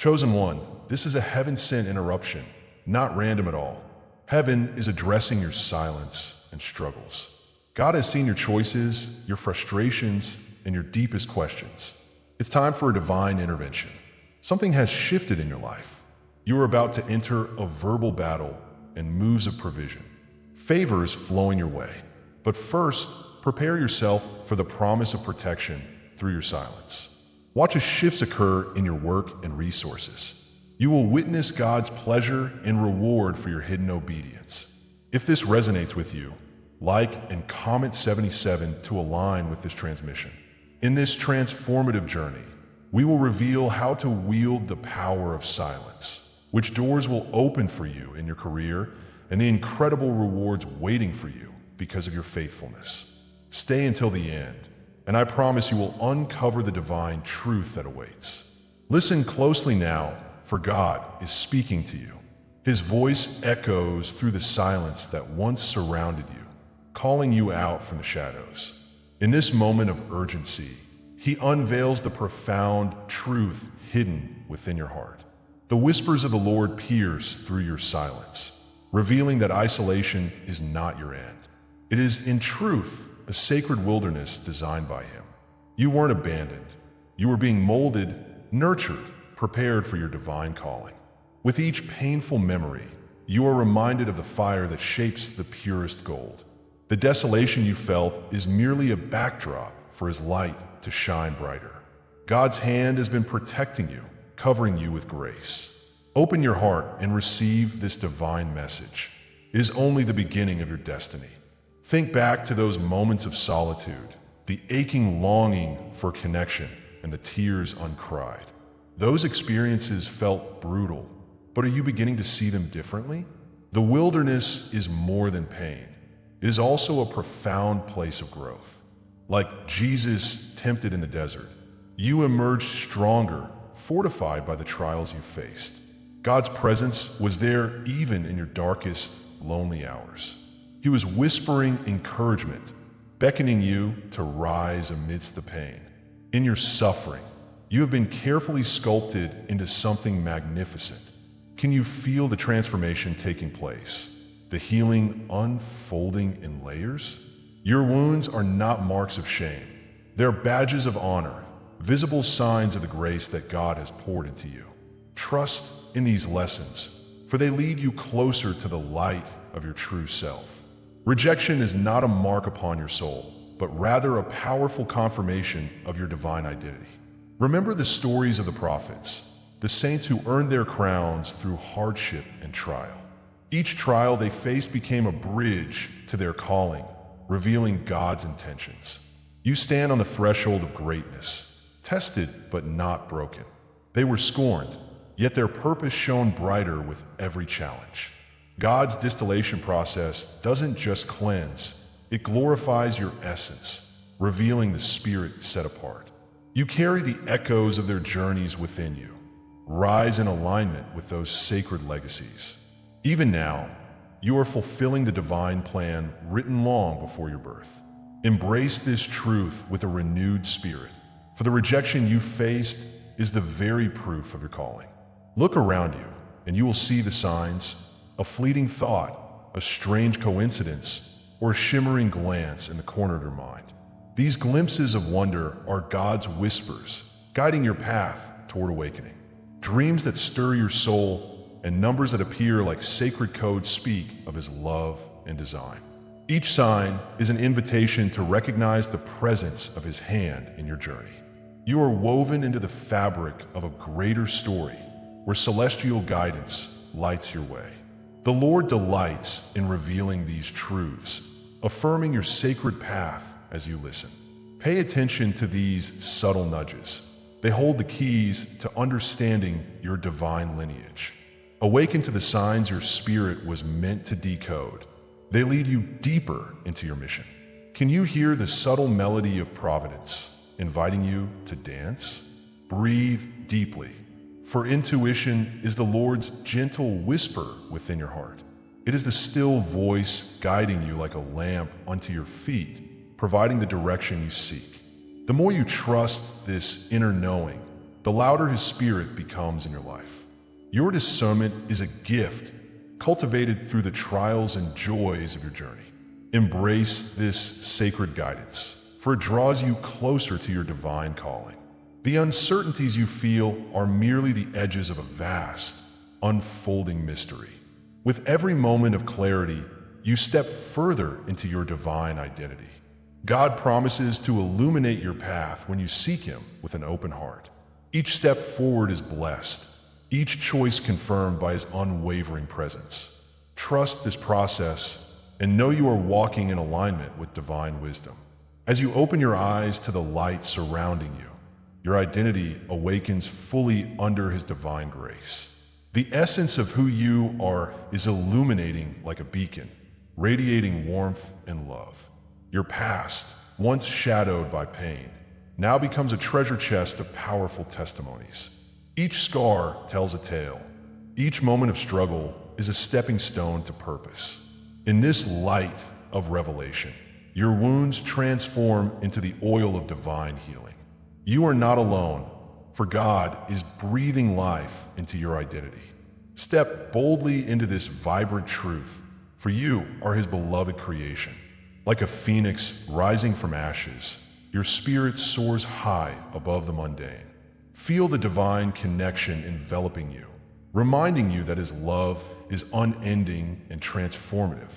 Chosen one, this is a heaven-sent interruption, not random at all. Heaven is addressing your silence and struggles. God has seen your choices, your frustrations, and your deepest questions. It's time for a divine intervention. Something has shifted in your life. You are about to enter a verbal battle and moves of provision. Favor is flowing your way. But first, prepare yourself for the promise of protection through your silence. Watch as shifts occur in your work and resources. You will witness God's pleasure and reward for your hidden obedience. If this resonates with you, like and comment 77 to align with this transmission. In this transformative journey, we will reveal how to wield the power of silence, which doors will open for you in your career, and the incredible rewards waiting for you because of your faithfulness. Stay until the end, and I promise you will uncover the divine truth that awaits. Listen closely now, for God is speaking to you. His voice echoes through the silence that once surrounded you, calling you out from the shadows. In this moment of urgency, he unveils the profound truth hidden within your heart. The whispers of the Lord pierce through your silence, revealing that isolation is not your end. It is, in truth, a sacred wilderness designed by him. You weren't abandoned. You were being molded, nurtured, prepared for your divine calling. With each painful memory, you are reminded of the fire that shapes the purest gold. The desolation you felt is merely a backdrop for his light to shine brighter. God's hand has been protecting you, covering you with grace. Open your heart and receive this divine message. It is only the beginning of your destiny. Think back to those moments of solitude, the aching longing for connection, and the tears uncried. Those experiences felt brutal, but are you beginning to see them differently? The wilderness is more than pain. It is also a profound place of growth. Like Jesus tempted in the desert, you emerged stronger, fortified by the trials you faced. God's presence was there even in your darkest, lonely hours. He was whispering encouragement, beckoning you to rise amidst the pain. In your suffering, you have been carefully sculpted into something magnificent. Can you feel the transformation taking place? The healing unfolding in layers? Your wounds are not marks of shame. They're badges of honor, visible signs of the grace that God has poured into you. Trust in these lessons, for they lead you closer to the light of your true self. Rejection is not a mark upon your soul, but rather a powerful confirmation of your divine identity. Remember the stories of the prophets, the saints who earned their crowns through hardship and trial. Each trial they faced became a bridge to their calling, revealing God's intentions. You stand on the threshold of greatness, tested but not broken. They were scorned, yet their purpose shone brighter with every challenge. God's distillation process doesn't just cleanse, it glorifies your essence, revealing the spirit set apart. You carry the echoes of their journeys within you. Rise in alignment with those sacred legacies. Even now, you are fulfilling the divine plan written long before your birth. Embrace this truth with a renewed spirit, for the rejection you faced is the very proof of your calling. Look around you, and you will see the signs: a fleeting thought, a strange coincidence, or a shimmering glance in the corner of your mind. These glimpses of wonder are God's whispers, guiding your path toward awakening. Dreams that stir your soul and numbers that appear like sacred codes speak of his love and design. Each sign is an invitation to recognize the presence of his hand in your journey. You are woven into the fabric of a greater story where celestial guidance lights your way. The Lord delights in revealing these truths, affirming your sacred path as you listen. Pay attention to these subtle nudges. They hold the keys to understanding your divine lineage. Awaken to the signs your spirit was meant to decode. They lead you deeper into your mission. Can you hear the subtle melody of providence, inviting you to dance? Breathe deeply, for intuition is the Lord's gentle whisper within your heart. It is the still voice guiding you like a lamp unto your feet, providing the direction you seek. The more you trust this inner knowing, the louder His Spirit becomes in your life. Your discernment is a gift cultivated through the trials and joys of your journey. Embrace this sacred guidance, for it draws you closer to your divine calling. The uncertainties you feel are merely the edges of a vast, unfolding mystery. With every moment of clarity, you step further into your divine identity. God promises to illuminate your path when you seek Him with an open heart. Each step forward is blessed, each choice confirmed by His unwavering presence. Trust this process and know you are walking in alignment with divine wisdom. As you open your eyes to the light surrounding you, your identity awakens fully under His divine grace. The essence of who you are is illuminating like a beacon, radiating warmth and love. Your past, once shadowed by pain, now becomes a treasure chest of powerful testimonies. Each scar tells a tale. Each moment of struggle is a stepping stone to purpose. In this light of revelation, your wounds transform into the oil of divine healing. You are not alone, for God is breathing life into your identity. Step boldly into this vibrant truth, for you are His beloved creation. Like a phoenix rising from ashes, your spirit soars high above the mundane. Feel the divine connection enveloping you, reminding you that His love is unending and transformative.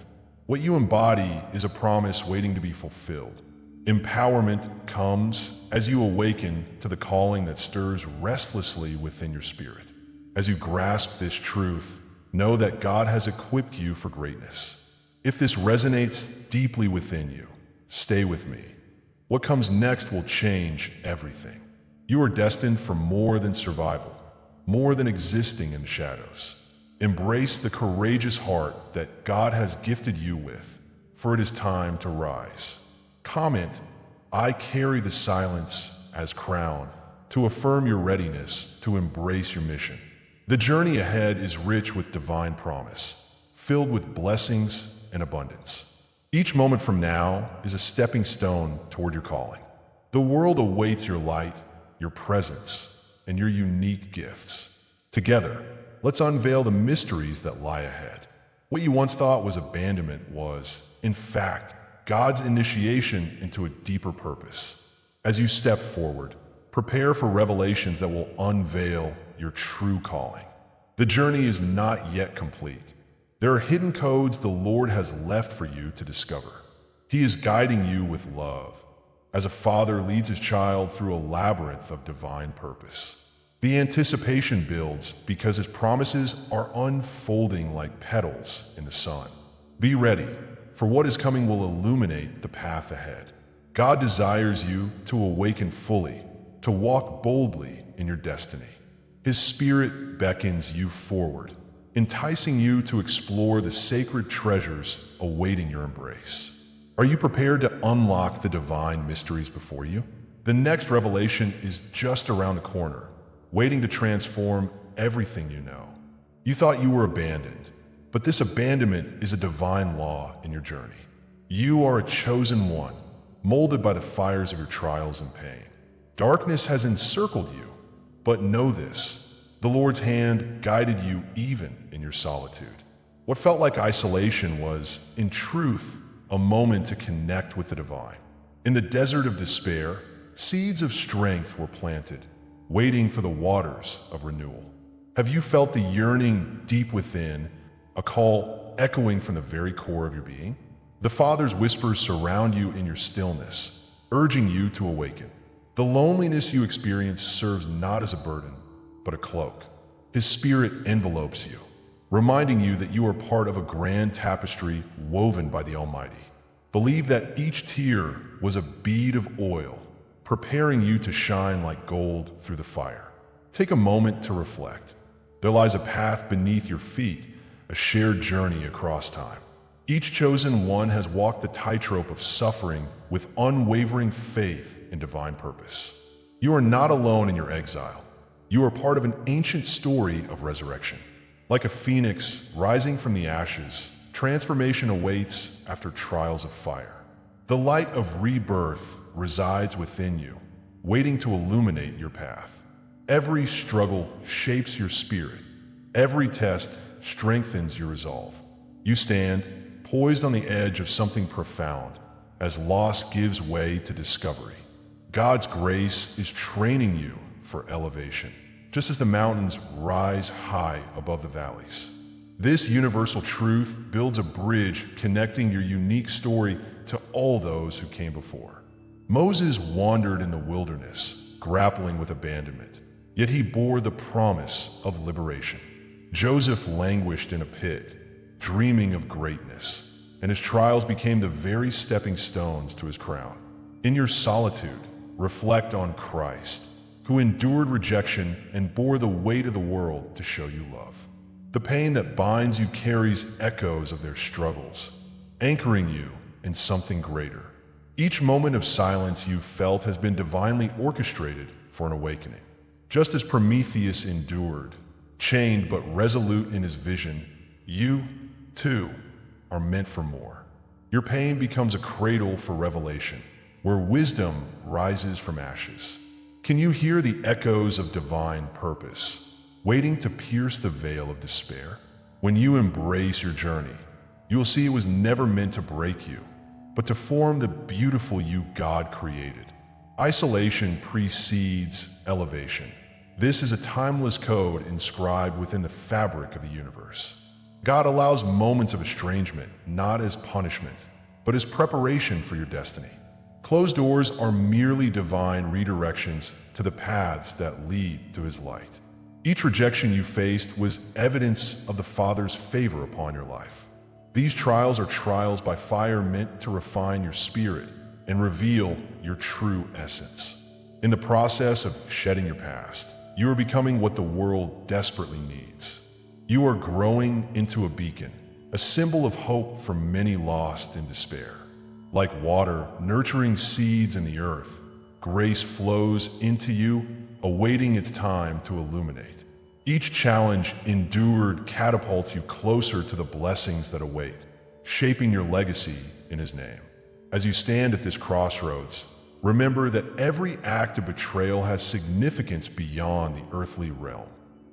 What you embody is a promise waiting to be fulfilled. Empowerment comes as you awaken to the calling that stirs restlessly within your spirit. As you grasp this truth, know that God has equipped you for greatness. If this resonates deeply within you, stay with me. What comes next will change everything. You are destined for more than survival, more than existing in the shadows. Embrace the courageous heart that God has gifted you with, for it is time to rise. Comment, "I carry the silence as crown," to affirm your readiness to embrace your mission. The journey ahead is rich with divine promise, filled with blessings and abundance. Each moment from now is a stepping stone toward your calling. The world awaits your light, your presence, and your unique gifts. Together, let's unveil the mysteries that lie ahead. What you once thought was abandonment was, in fact, God's initiation into a deeper purpose. As you step forward, prepare for revelations that will unveil your true calling. The journey is not yet complete. There are hidden codes the Lord has left for you to discover. He is guiding you with love, as a father leads his child through a labyrinth of divine purpose. The anticipation builds because His promises are unfolding like petals in the sun. Be ready, for what is coming will illuminate the path ahead. God desires you to awaken fully, to walk boldly in your destiny. His Spirit beckons you forward, enticing you to explore the sacred treasures awaiting your embrace. Are you prepared to unlock the divine mysteries before you? The next revelation is just around the corner, waiting to transform everything you know. You thought you were abandoned, but this abandonment is a divine law in your journey. You are a chosen one, molded by the fires of your trials and pain. Darkness has encircled you, but know this: the Lord's hand guided you even in your solitude. What felt like isolation was, in truth, a moment to connect with the divine. In the desert of despair, seeds of strength were planted, waiting for the waters of renewal. Have you felt the yearning deep within, a call echoing from the very core of your being? The Father's whispers surround you in your stillness, urging you to awaken. The loneliness you experience serves not as a burden, but a cloak. His Spirit envelopes you, reminding you that you are part of a grand tapestry woven by the Almighty. Believe that each tear was a bead of oil, preparing you to shine like gold through the fire. Take a moment to reflect. There lies a path beneath your feet, a shared journey across time. Each chosen one has walked the tightrope of suffering with unwavering faith in divine purpose. You are not alone in your exile. You are part of an ancient story of resurrection. Like a phoenix rising from the ashes, transformation awaits after trials of fire. The light of rebirth resides within you, waiting to illuminate your path. Every struggle shapes your spirit. Every test strengthens your resolve. You stand poised on the edge of something profound as loss gives way to discovery. God's grace is training you for elevation, just as the mountains rise high above the valleys. This universal truth builds a bridge connecting your unique story to all those who came before. Moses wandered in the wilderness, grappling with abandonment, yet he bore the promise of liberation. Joseph languished in a pit, dreaming of greatness, and his trials became the very stepping stones to his crown. In your solitude, reflect on Christ, who endured rejection and bore the weight of the world to show you love. The pain that binds you carries echoes of their struggles, anchoring you in something greater. Each moment of silence you've felt has been divinely orchestrated for an awakening. Just as Prometheus endured, chained but resolute in his vision, you, too, are meant for more. Your pain becomes a cradle for revelation, where wisdom rises from ashes. Can you hear the echoes of divine purpose, waiting to pierce the veil of despair? When you embrace your journey, you will see it was never meant to break you, but to form the beautiful you God created. Isolation precedes elevation. This is a timeless code inscribed within the fabric of the universe. God allows moments of estrangement not as punishment, but as preparation for your destiny. Closed doors are merely divine redirections to the paths that lead to His light. Each rejection you faced was evidence of the Father's favor upon your life. These trials are trials by fire meant to refine your spirit and reveal your true essence. In the process of shedding your past, you are becoming what the world desperately needs. You are growing into a beacon, a symbol of hope for many lost in despair. Like water nurturing seeds in the earth, grace flows into you, awaiting its time to illuminate. Each challenge endured catapults you closer to the blessings that await, shaping your legacy in His name. As you stand at this crossroads, remember that every act of betrayal has significance beyond the earthly realm.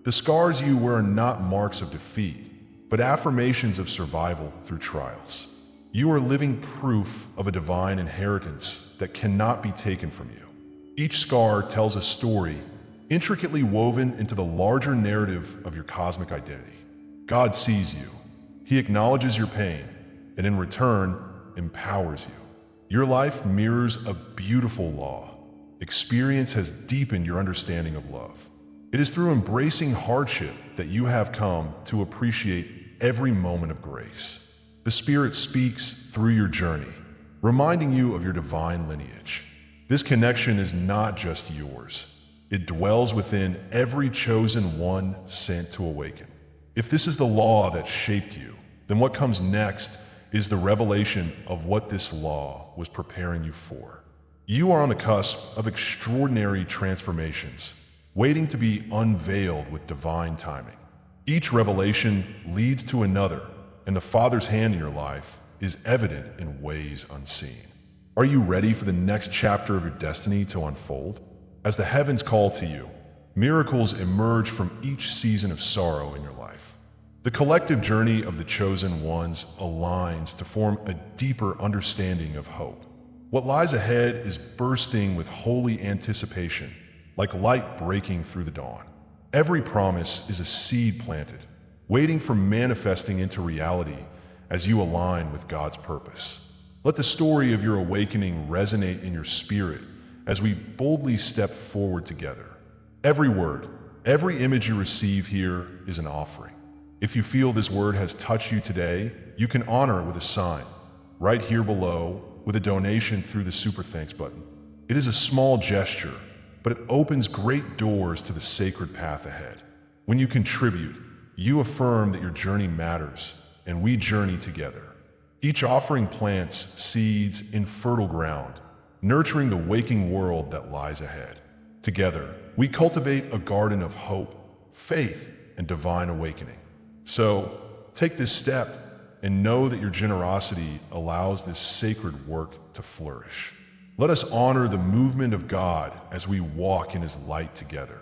The scars you wear are not marks of defeat, but affirmations of survival through trials. You are living proof of a divine inheritance that cannot be taken from you. Each scar tells a story intricately woven into the larger narrative of your cosmic identity. God sees you. He acknowledges your pain, and in return, empowers you. Your life mirrors a beautiful law. Experience has deepened your understanding of love. It is through embracing hardship that you have come to appreciate every moment of grace. The Spirit speaks through your journey, reminding you of your divine lineage. This connection is not just yours. It dwells within every chosen one sent to awaken. If this is the law that shaped you, then what comes next is the revelation of what this law was preparing you for. You are on the cusp of extraordinary transformations, waiting to be unveiled with divine timing. Each revelation leads to another, and the Father's hand in your life is evident in ways unseen. Are you ready for the next chapter of your destiny to unfold? As the heavens call to you, miracles emerge from each season of sorrow in your life. The collective journey of the chosen ones aligns to form a deeper understanding of hope. What lies ahead is bursting with holy anticipation, like light breaking through the dawn. Every promise is a seed planted, waiting for manifesting into reality as you align with God's purpose. Let the story of your awakening resonate in your spirit as we boldly step forward together. Every word, every image you receive here is an offering. If you feel this word has touched you today, you can honor it with a sign, right here below, with a donation through the Super Thanks button. It is a small gesture, but it opens great doors to the sacred path ahead. When you contribute, you affirm that your journey matters, and we journey together. Each offering plants seeds in fertile ground, nurturing the waking world that lies ahead. Together, we cultivate a garden of hope, faith, and divine awakening. So, take this step and know that your generosity allows this sacred work to flourish. Let us honor the movement of God as we walk in His light together.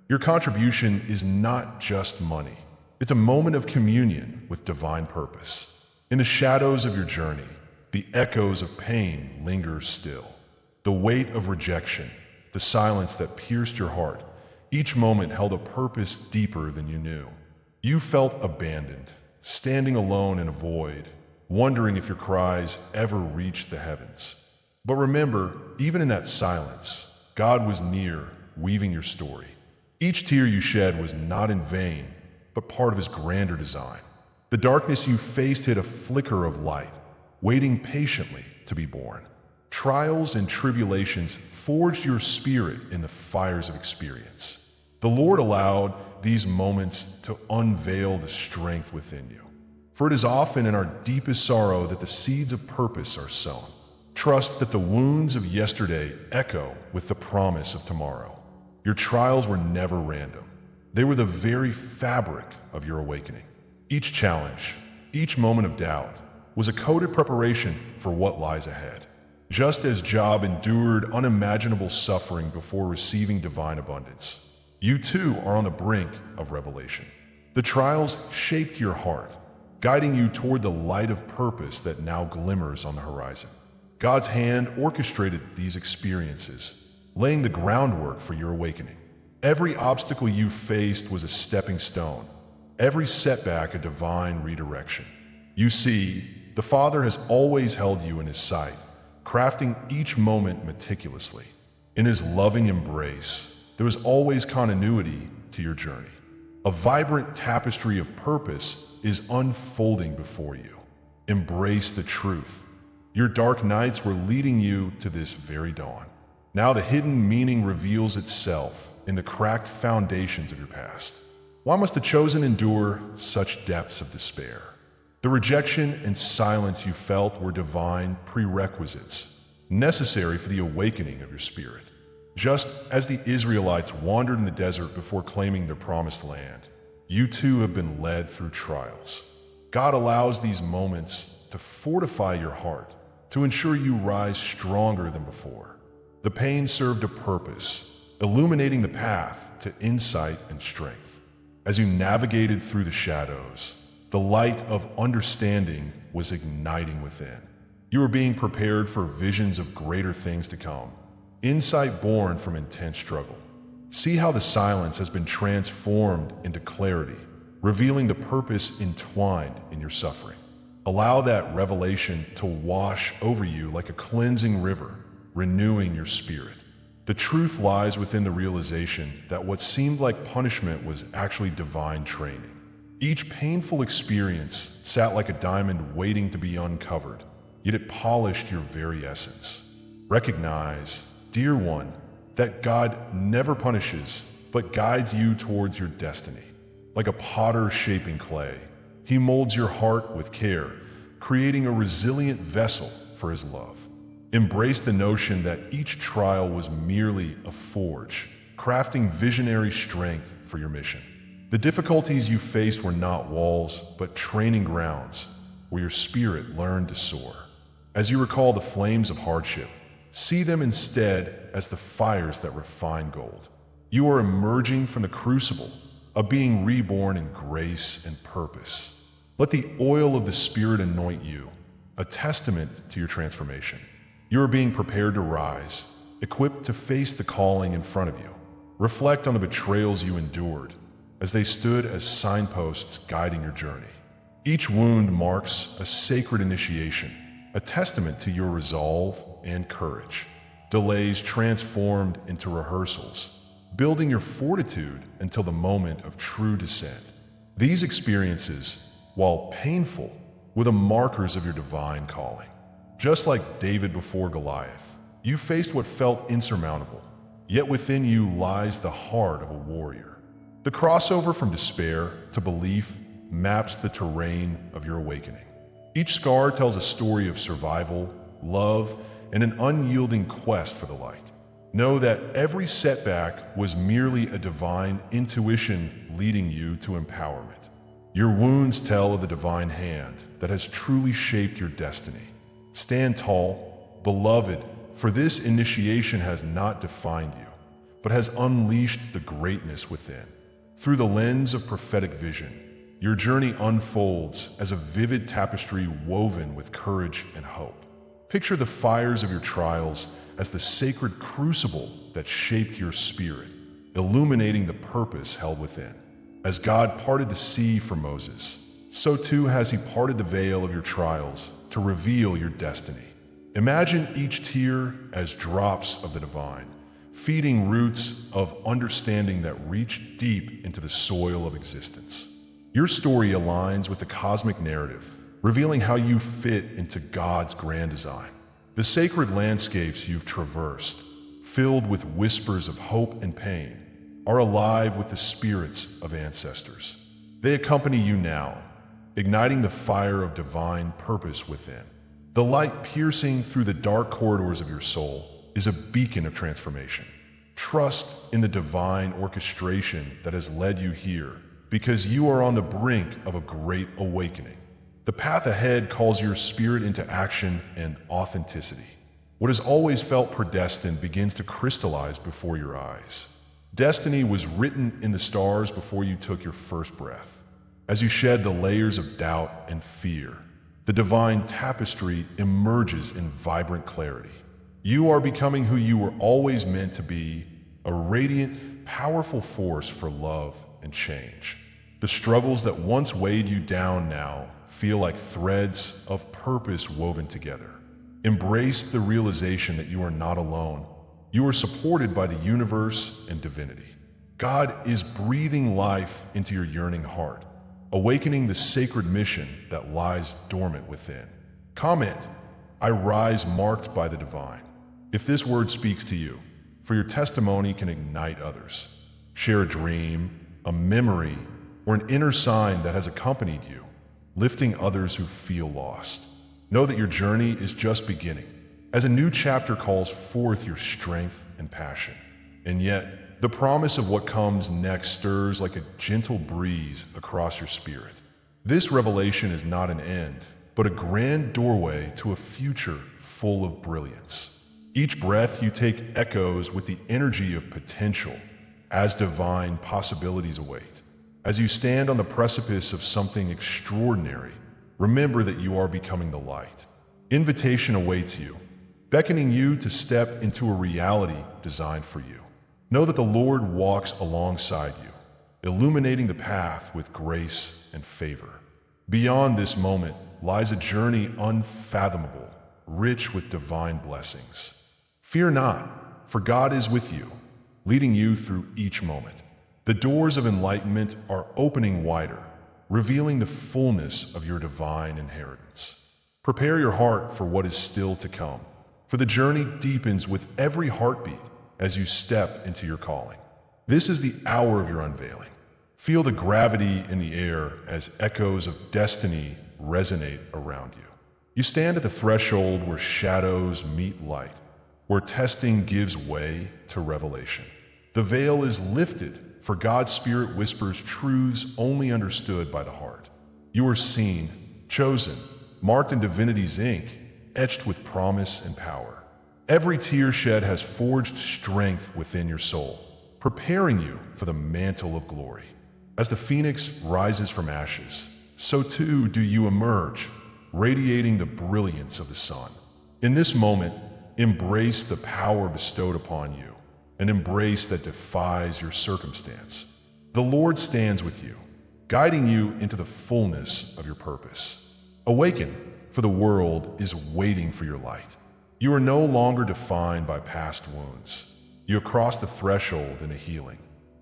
Your contribution is not just money. It's a moment of communion with divine purpose. In the shadows of your journey, the echoes of pain linger still. The weight of rejection, the silence that pierced your heart, each moment held a purpose deeper than you knew. You felt abandoned, standing alone in a void, wondering if your cries ever reached the heavens. But remember, even in that silence, God was near, weaving your story. Each tear you shed was not in vain, but part of his grander design. The darkness you faced hid a flicker of light, waiting patiently to be born. Trials and tribulations forged your spirit in the fires of experience. The Lord allowed these moments to unveil the strength within you. For it is often in our deepest sorrow that the seeds of purpose are sown. Trust that the wounds of yesterday echo with the promise of tomorrow. Your trials were never random. They were the very fabric of your awakening. Each challenge, each moment of doubt, was a coded preparation for what lies ahead. Just as Job endured unimaginable suffering before receiving divine abundance, you too are on the brink of revelation. The trials shaped your heart, guiding you toward the light of purpose that now glimmers on the horizon. God's hand orchestrated these experiences, laying the groundwork for your awakening. Every obstacle you faced was a stepping stone, every setback a divine redirection. You see, the Father has always held you in his sight, crafting each moment meticulously. In his loving embrace, there was always continuity to your journey. A vibrant tapestry of purpose is unfolding before you. Embrace the truth. Your dark nights were leading you to this very dawn. Now the hidden meaning reveals itself in the cracked foundations of your past. Why must the chosen endure such depths of despair? The rejection and silence you felt were divine prerequisites, necessary for the awakening of your spirit. Just as the Israelites wandered in the desert before claiming their promised land, you too have been led through trials. God allows these moments to fortify your heart, to ensure you rise stronger than before. The pain served a purpose, illuminating the path to insight and strength. As you navigated through the shadows, the light of understanding was igniting within. You were being prepared for visions of greater things to come, insight born from intense struggle. See how the silence has been transformed into clarity, revealing the purpose entwined in your suffering. Allow that revelation to wash over you like a cleansing river, renewing your spirit. The truth lies within the realization that what seemed like punishment was actually divine training. Each painful experience sat like a diamond waiting to be uncovered, yet it polished your very essence. Recognize, dear one, that God never punishes, but guides you towards your destiny. Like a potter shaping clay, he molds your heart with care, creating a resilient vessel for his love. Embrace the notion that each trial was merely a forge, crafting visionary strength for your mission. The difficulties you faced were not walls, but training grounds where your spirit learned to soar. As you recall the flames of hardship, see them instead as the fires that refine gold. You are emerging from the crucible of being reborn in grace and purpose. Let the oil of the Spirit anoint you, a testament to your transformation. You are being prepared to rise, equipped to face the calling in front of you. Reflect on the betrayals you endured as they stood as signposts guiding your journey. Each wound marks a sacred initiation, a testament to your resolve and courage. Delays transformed into rehearsals, building your fortitude until the moment of true descent. These experiences, while painful, were the markers of your divine calling. Just like David before Goliath, you faced what felt insurmountable, yet within you lies the heart of a warrior. The crossover from despair to belief maps the terrain of your awakening. Each scar tells a story of survival, love, and an unyielding quest for the light. Know that every setback was merely a divine intuition leading you to empowerment. Your wounds tell of the divine hand that has truly shaped your destiny. Stand tall, beloved, for this initiation has not defined you. but has unleashed the greatness within. Through the lens of prophetic vision, your journey unfolds as a vivid tapestry woven with courage and hope. Picture the fires of your trials as the sacred crucible that shaped your spirit, illuminating the purpose held within. As God parted the sea for Moses, so too has he parted the veil of your trials to reveal your destiny. Imagine each tear as drops of the divine, feeding roots of understanding that reach deep into the soil of existence. Your story aligns with the cosmic narrative, revealing how you fit into God's grand design. The sacred landscapes you've traversed, filled with whispers of hope and pain, are alive with the spirits of ancestors. They accompany you now, igniting the fire of divine purpose within. The light piercing through the dark corridors of your soul is a beacon of transformation. Trust in the divine orchestration that has led you here, because you are on the brink of a great awakening. The path ahead calls your spirit into action and authenticity. What has always felt predestined begins to crystallize before your eyes. Destiny was written in the stars before you took your first breath. As you shed the layers of doubt and fear, the divine tapestry emerges in vibrant clarity. You are becoming who you were always meant to be, a radiant, powerful force for love and change. The struggles that once weighed you down now feel like threads of purpose woven together. Embrace the realization that you are not alone. You are supported by the universe and divinity. God is breathing life into your yearning heart, awakening the sacred mission that lies dormant within. Comment, "I rise marked by the divine," if this word speaks to you, for your testimony can ignite others. Share a dream, a memory, or an inner sign that has accompanied you, lifting others who feel lost. Know that your journey is just beginning, as a new chapter calls forth your strength and passion. And yet, the promise of what comes next stirs like a gentle breeze across your spirit. This revelation is not an end, but a grand doorway to a future full of brilliance. Each breath you take echoes with the energy of potential, as divine possibilities await. As you stand on the precipice of something extraordinary, remember that you are becoming the light. Invitation awaits you, beckoning you to step into a reality designed for you. Know that the Lord walks alongside you, illuminating the path with grace and favor. Beyond this moment lies a journey unfathomable, rich with divine blessings. Fear not, for God is with you, leading you through each moment. The doors of enlightenment are opening wider, revealing the fullness of your divine inheritance. Prepare your heart for what is still to come, for the journey deepens with every heartbeat as you step into your calling. This is the hour of your unveiling. Feel the gravity in the air as echoes of destiny resonate around you. You stand at the threshold where shadows meet light, where testing gives way to revelation. The veil is lifted, for God's Spirit whispers truths only understood by the heart. You are seen, chosen, marked in divinity's ink, etched with promise and power. Every tear shed has forged strength within your soul, preparing you for the mantle of glory. As the phoenix rises from ashes, so too do you emerge, radiating the brilliance of the sun. In this moment, embrace the power bestowed upon you, an embrace that defies your circumstance. The Lord stands with you, guiding you into the fullness of your purpose. Awaken, for the world is waiting for your light. You are no longer defined by past wounds. You have crossed the threshold into healing.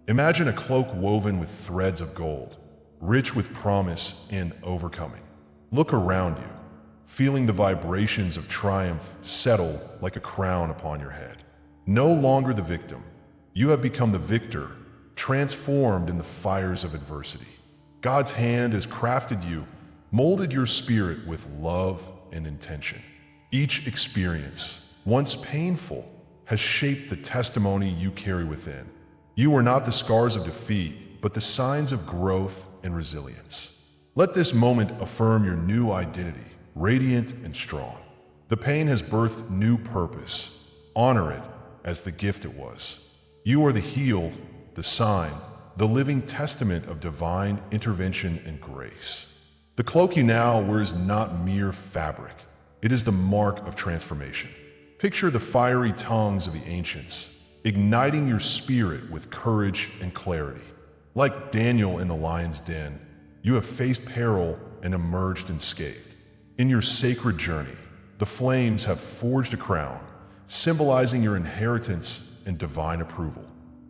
Imagine a cloak woven with threads of gold, rich with promise and overcoming. Look around you, feeling the vibrations of triumph settle like a crown upon your head. No longer the victim, you have become the victor, transformed in the fires of adversity. God's hand has crafted you, molded your spirit with love and intention. Each experience, once painful, has shaped the testimony you carry within. You are not the scars of defeat, but the signs of growth and resilience. Let this moment affirm your new identity, radiant and strong. The pain has birthed new purpose. Honor it as the gift it was. You are the healed, the sign, the living testament of divine intervention and grace. The cloak you now wear is not mere fabric. It is the mark of transformation. Picture the fiery tongues of the ancients, igniting your spirit with courage and clarity. Like Daniel in the lion's den, you have faced peril and emerged unscathed. In your sacred journey, the flames have forged a crown, symbolizing your inheritance and divine approval.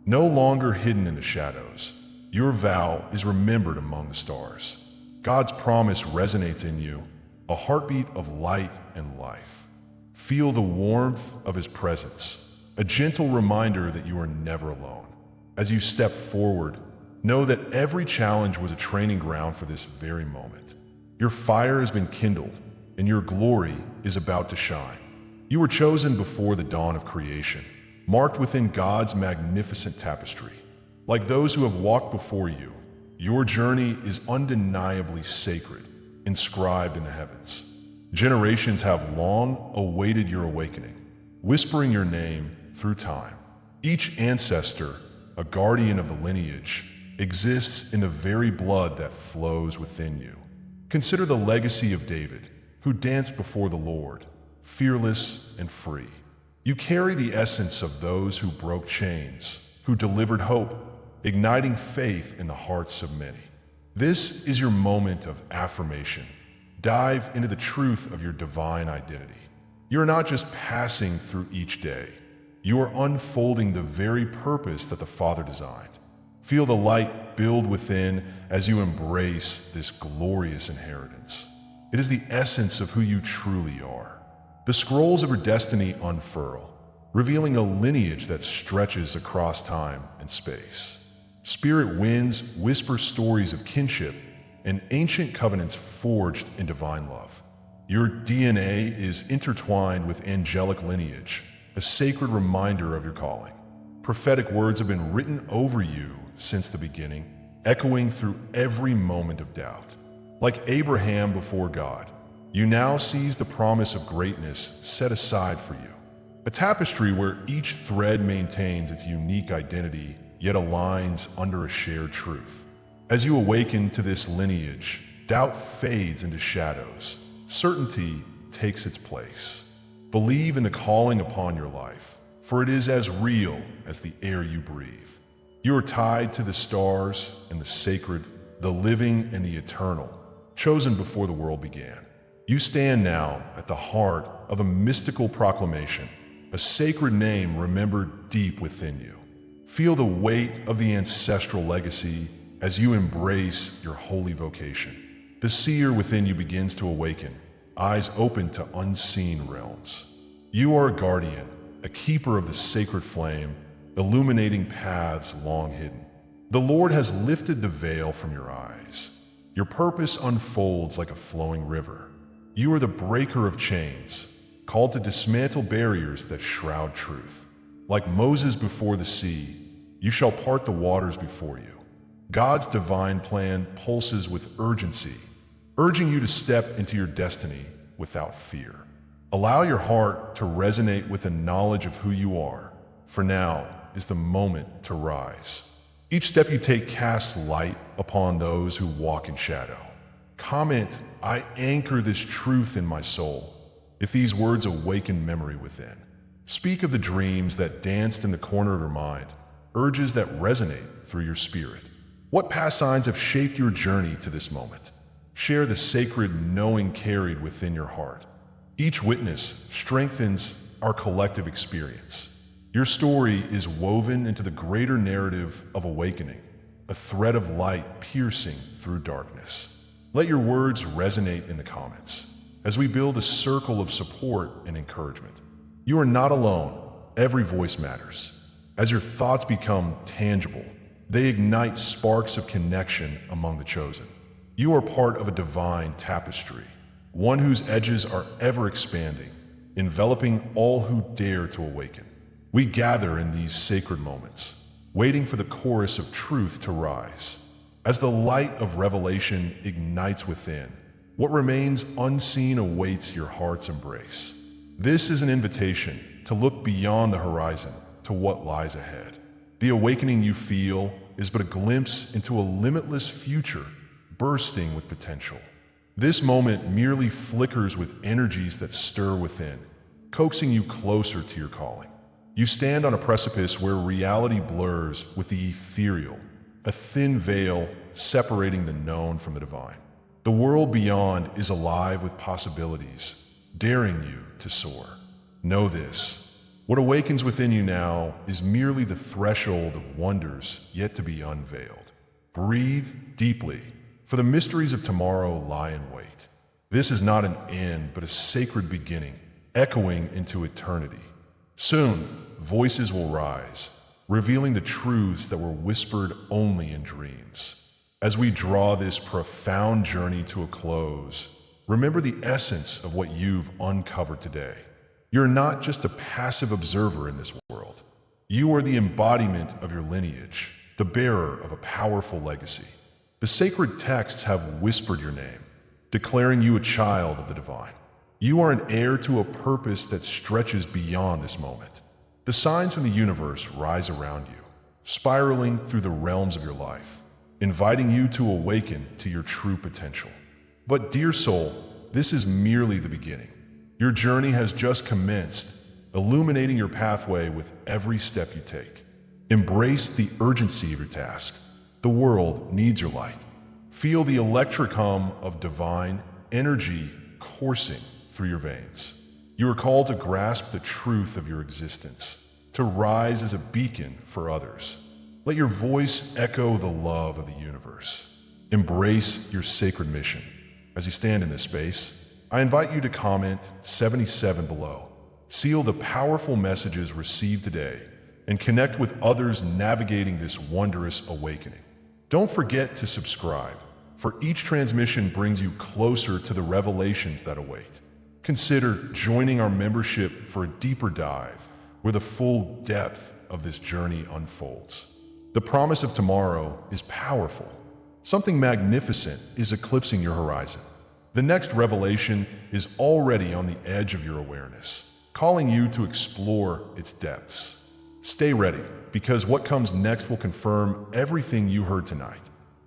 No longer hidden in the shadows, your vow is remembered among the stars. God's promise resonates in you, a heartbeat of light and life. Feel the warmth of His presence, a gentle reminder that you are never alone. As you step forward, know that every challenge was a training ground for this very moment. Your fire has been kindled, and your glory is about to shine. You were chosen before the dawn of creation, marked within God's magnificent tapestry. Like those who have walked before you, your journey is undeniably sacred, inscribed in the heavens. Generations have long awaited your awakening, whispering your name through time. Each ancestor, a guardian of the lineage, exists in the very blood that flows within you. Consider the legacy of David, who danced before the Lord, fearless and free. You carry the essence of those who broke chains, who delivered hope, igniting faith in the hearts of many. This is your moment of affirmation. Dive into the truth of your divine identity. You are not just passing through each day. You are unfolding the very purpose that the Father designed. Feel the light build within as you embrace this glorious inheritance. It is the essence of who you truly are. The scrolls of your destiny unfurl, revealing a lineage that stretches across time and space. Spirit winds whisper stories of kinship and ancient covenants forged in divine love. Your DNA is intertwined with angelic lineage, a sacred reminder of your calling. Prophetic words have been written over you since the beginning, echoing through every moment of doubt. Like Abraham before God, you now seize the promise of greatness set aside for you. A tapestry where each thread maintains its unique identity, yet aligns under a shared truth. As you awaken to this lineage, doubt fades into shadows. Certainty takes its place. Believe in the calling upon your life, for it is as real as the air you breathe. You are tied to the stars and the sacred, the living and the eternal, chosen before the world began. You stand now at the heart of a mystical proclamation, a sacred name remembered deep within you. Feel the weight of the ancestral legacy as you embrace your holy vocation. The seer within you begins to awaken, eyes open to unseen realms. You are a guardian, a keeper of the sacred flame, illuminating paths long hidden. The Lord has lifted the veil from your eyes. Your purpose unfolds like a flowing river. You are the breaker of chains, called to dismantle barriers that shroud truth. Like Moses before the sea, you shall part the waters before you. God's divine plan pulses with urgency, urging you to step into your destiny without fear. Allow your heart to resonate with the knowledge of who you are, for now is the moment to rise. Each step you take casts light upon those who walk in shadow. Comment, "I anchor this truth in my soul," if these words awaken memory within. Speak of the dreams that danced in the corner of your mind, urges that resonate through your spirit. What past signs have shaped your journey to this moment? Share the sacred knowing carried within your heart. Each witness strengthens our collective experience. Your story is woven into the greater narrative of awakening, a thread of light piercing through darkness. Let your words resonate in the comments as we build a circle of support and encouragement. You are not alone. Every voice matters. As your thoughts become tangible, they ignite sparks of connection among the chosen. You are part of a divine tapestry, one whose edges are ever expanding, enveloping all who dare to awaken. We gather in these sacred moments, waiting for the chorus of truth to rise. As the light of revelation ignites within, what remains unseen awaits your heart's embrace. This is an invitation to look beyond the horizon to what lies ahead. The awakening you feel is but a glimpse into a limitless future bursting with potential. This moment merely flickers with energies that stir within, coaxing you closer to your calling. You stand on a precipice where reality blurs with the ethereal, a thin veil separating the known from the divine. The world beyond is alive with possibilities, daring you to soar. Know this. What awakens within you now is merely the threshold of wonders yet to be unveiled. Breathe deeply, for the mysteries of tomorrow lie in wait. This is not an end, but a sacred beginning, echoing into eternity. Soon, voices will rise, revealing the truths that were whispered only in dreams. As we draw this profound journey to a close, remember the essence of what you've uncovered today. You're not just a passive observer in this world. You are the embodiment of your lineage, the bearer of a powerful legacy. The sacred texts have whispered your name, declaring you a child of the divine. You are an heir to a purpose that stretches beyond this moment. The signs from the universe rise around you, spiraling through the realms of your life, inviting you to awaken to your true potential. But dear soul, this is merely the beginning. Your journey has just commenced, illuminating your pathway with every step you take. Embrace the urgency of your task. The world needs your light. Feel the electric hum of divine energy coursing through your veins. You are called to grasp the truth of your existence, to rise as a beacon for others. Let your voice echo the love of the universe. Embrace your sacred mission. As you stand in this space, I invite you to comment 77 below. Seal the powerful messages received today and connect with others navigating this wondrous awakening. Don't forget to subscribe, for each transmission brings you closer to the revelations that await. Consider joining our membership for a deeper dive where the full depth of this journey unfolds. The promise of tomorrow is powerful. Something magnificent is eclipsing your horizon. The next revelation is already on the edge of your awareness, calling you to explore its depths. Stay ready, because what comes next will confirm everything you heard tonight.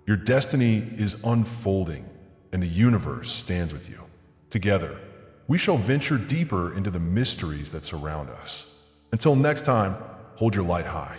Your destiny is unfolding, and the universe stands with you. Together, we shall venture deeper into the mysteries that surround us. Until next time, hold your light high.